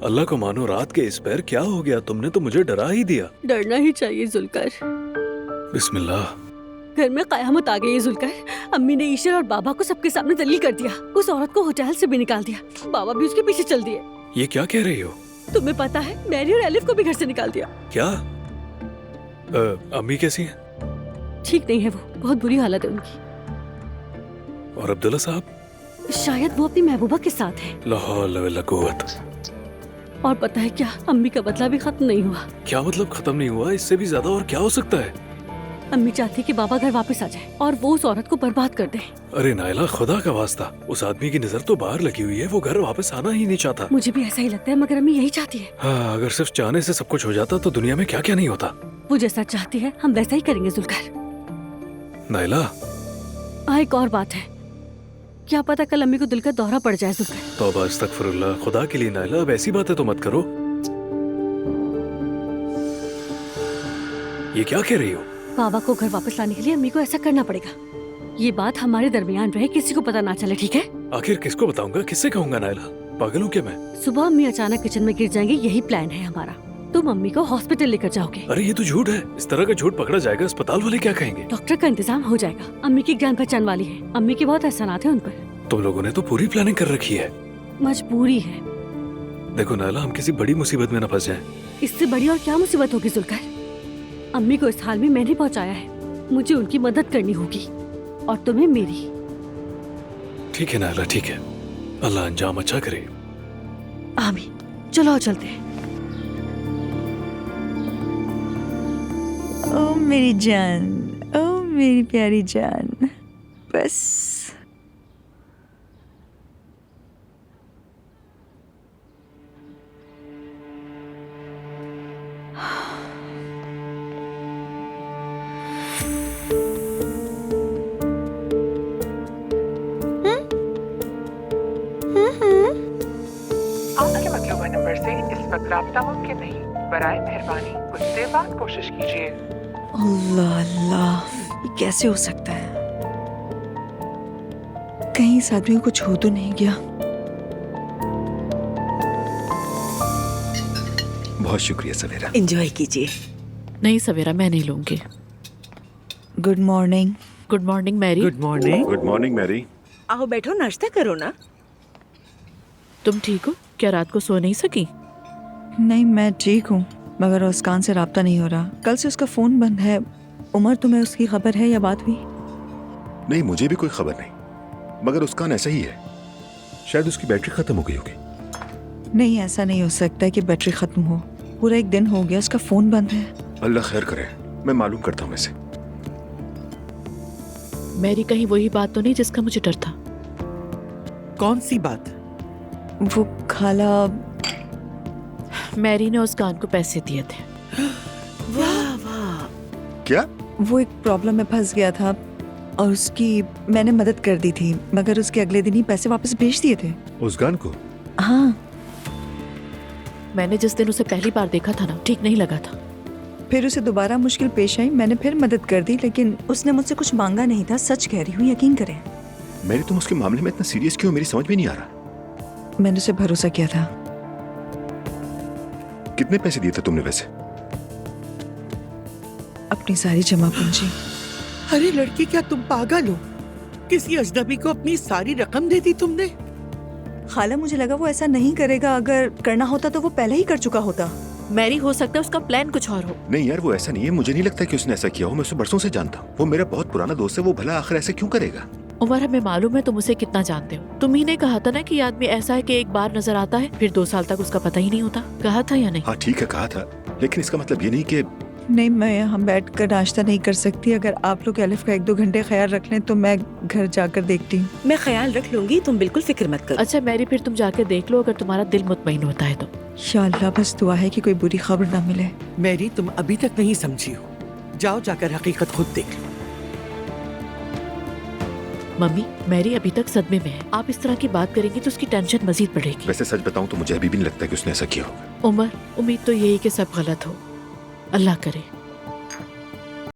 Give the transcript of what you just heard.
अल्लाह को मानो, रात के इस पैर क्या हो गया? तुमने तो मुझे डरा ही दिया। डरना ही चाहिए जुल्कर। बिस्मिल्लाह। घर में कयामत आ गई है जुल्कर। अम्मी ने ईशर और बाबा को सबके सामने दलील कर दिया। उस औरत को होटल से भी निकाल दिया। बाबा भी उसके पीछे चल दिए। ये क्या कह रही हो? तुम्हें पता है, मैरी और एलिफ को भी घर से निकाल दिया। क्या? अम्मी कैसी हैं? ठीक नहीं है वो, बहुत बुरी हालत है उनकी। और अब्दुल्ला साहब? शायद वो अपनी महबूबा के साथ है। ला हौल वला कुव्वत। और पता है क्या, अम्मी का बदला भी खत्म नहीं हुआ। क्या मतलब खत्म नहीं हुआ? इससे भी ज्यादा और क्या हो सकता है? अम्मी चाहती है कि बाबा घर वापस आ जाए और वो उस औरत को बर्बाद कर दे। अरे नायला, खुदा का वास्ता, उस आदमी की नजर तो बाहर लगी हुई है। वो घर वापस आना ही नहीं चाहता। मुझे भी ऐसा ही लगता है, मगर अम्मी यही चाहती है। हाँ, अगर सिर्फ चाहने से सब कुछ हो जाता तो दुनिया में क्या क्या नहीं होता। वो जैसा चाहती है हम वैसा ही करेंगे जुल्कर। नायला। हाँ, एक और बात है, क्या पता कल अम्मी को दिल का दौरा पड़ जाए जुल्कर। तौबा अस्तगफिरुल्लाह, खुदा के लिए नायला, अब ऐसी बातें तो मत करो। ये क्या कह रही हो? बाबा को घर वापस लाने के लिए अम्मी को ऐसा करना पड़ेगा। ये बात हमारे दरमियान रहे, किसी को पता ना चले, ठीक है? आखिर किसको बताऊंगा, किससे कहूंगा नायला? पागल हूँ क्या मैं? सुबह अम्मी अचानक किचन में गिर जाएंगी, यही प्लान है हमारा। तुम अम्मी को हॉस्पिटल लेकर जाओगे। अरे ये तो झूठ है। इस तरह का झूठ पकड़ा जाएगा, अस्पताल वाले क्या कहेंगे? डॉक्टर का इंतजाम हो जाएगा। अम्मी की जान पहचान वाली है, अम्मी के बहुत एहसानात है उन पर। तुम लोगों ने तो पूरी प्लानिंग कर रखी है। मजबूरी है। देखो नायला, हम किसी बड़ी मुसीबत में न फंस जाएं। इससे बड़ी और क्या मुसीबत होगी जुल्कर? अम्मी को इस हाल में मैंने पहुंचाया है, मुझे उनकी मदद करनी होगी और तुम्हें मेरी। ठीक है नायला, ठीक है। अल्लाह अंजाम अच्छा करे। आमीन। चलो चलते हैं। ओ मेरी जान, ओ मेरी प्यारी जान, बस आपके मतलूबा नंबर से इस वक्त राब्ता मुमकिन नहीं। बराए मेहरबानी कुछ देर बाद कोशिश कीजिए। अल्लाह अल्लाह, ये कैसे हो सकता है? कहीं इस आदमी को कुछ हो तो नहीं गया? बहुत शुक्रिया सवेरा। एंजॉय कीजिए। नहीं सवेरा, मैं नहीं लूंगी। Good morning. Good morning Mary. Good morning. Good morning Mary. आओ बैठो, नाश्ता करो ना। तुम ठीक हो? क्या रात को सो नहीं सकी? नहीं, मैं ठीक हूँ, मगर उसकान से राब्ता नहीं हो रहा। कल से उसका फोन बंद है। उमर, तुम्हें उसकी खबर है या बात हुई? नहीं, मुझे भी कोई खबर नहीं, मगर उसका ऐसा ही है। शायद उसकी बैटरी खत्म हो गई होगी। नहीं, ऐसा नहीं हो सकता कि बैटरी खत्म हो। पूरा एक दिन हो गया, उसका फोन बंद है। अल्लाह खैर करे, मैं मालूम करता हूँ इसे। मैरी, कहीं वही बात तो नहीं जिसका मुझे डर था? कौन सी बात? वो खाला। मैरी ने उस कान को पैसे दिए थे। वाह वाह। क्या? वो एक प्रॉब्लम में फंस गया था और उसकी मैंने मदद कर दी थी, मगर उसके अगले दिन ही पैसे वापस भेज दिए थे। उस गान को? हाँ। मैंने जिस दिन उसे पहली बार देखा था ना, ठीक नहीं लगा था। फिर उसे दोबारा मुश्किल पेश आई, मैंने फिर मदद कर दी, लेकिन उसने मुझसे कुछ मांगा नहीं था। सच कह रही हूँ, यकीन करें। मैरी, तुम उसके मामले में इतना सीरियस क्यों? मेरी समझ में नहीं आ रहा। मैंने उसे भरोसा किया था। कितने पैसे दिए थे तुमने वैसे? अपनी सारी जमा पूंजी। अरे लड़की, क्या तुम पागल हो? किसी अजनबी को अपनी सारी रकम दे दी तुमने? खाला, मुझे लगा वो ऐसा नहीं करेगा। अगर करना होता तो वो पहले ही कर चुका होता। मैरी, हो सकता है उसका प्लान कुछ और हो। नहीं यार, वो ऐसा नहीं है। मुझे नहीं लगता कि उसने ऐसा किया हो। मैं उसे बरसों से जानता हूँ। वो मेरा बहुत पुराना दोस्त है। वो भला आखिर ऐसे क्यों करेगा? उमर, हमें मालूम है तुम उसे कितना जानते हो। तुम ही ने कहा था ना कि ये आदमी ऐसा है कि एक बार नजर आता है, फिर 2 साल तक उसका पता ही नहीं होता। कहा था या नहीं? हाँ ठीक है, कहा था, लेकिन इसका मतलब ये नहीं कि। नहीं, मैं यहाँ बैठ कर नाश्ता नहीं कर सकती। अगर आप लोग एलिफ का 1-2 घंटे ख्याल रख लें तो मैं घर जाकर देखती हूँ। मैं ख्याल रख लूंगी, तुम बिल्कुल फिक्र मत करो। अच्छा मैरी, फिर तुम जाकर देख लो, अगर तुम्हारा दिल मुतमईन होता है तो। या अल्लाह, बस दुआ है कि कोई बुरी खबर ना मिले। मैरी, तुम अभी तक नहीं समझी हो। जाओ जाकर हकीकत खुद देख लो। मम्मी, मैरी अभी तक सदमे में है। आप इस तरह की बात करेंगी तो उसकी टेंशन मजीद बढ़ेगी। वैसे सच बताऊं तो मुझे अभी भी नहीं लगता कि उसने ऐसा किया होगा। उमर, उम्मीद तो यही कि सब गलत हो। अल्लाह करे।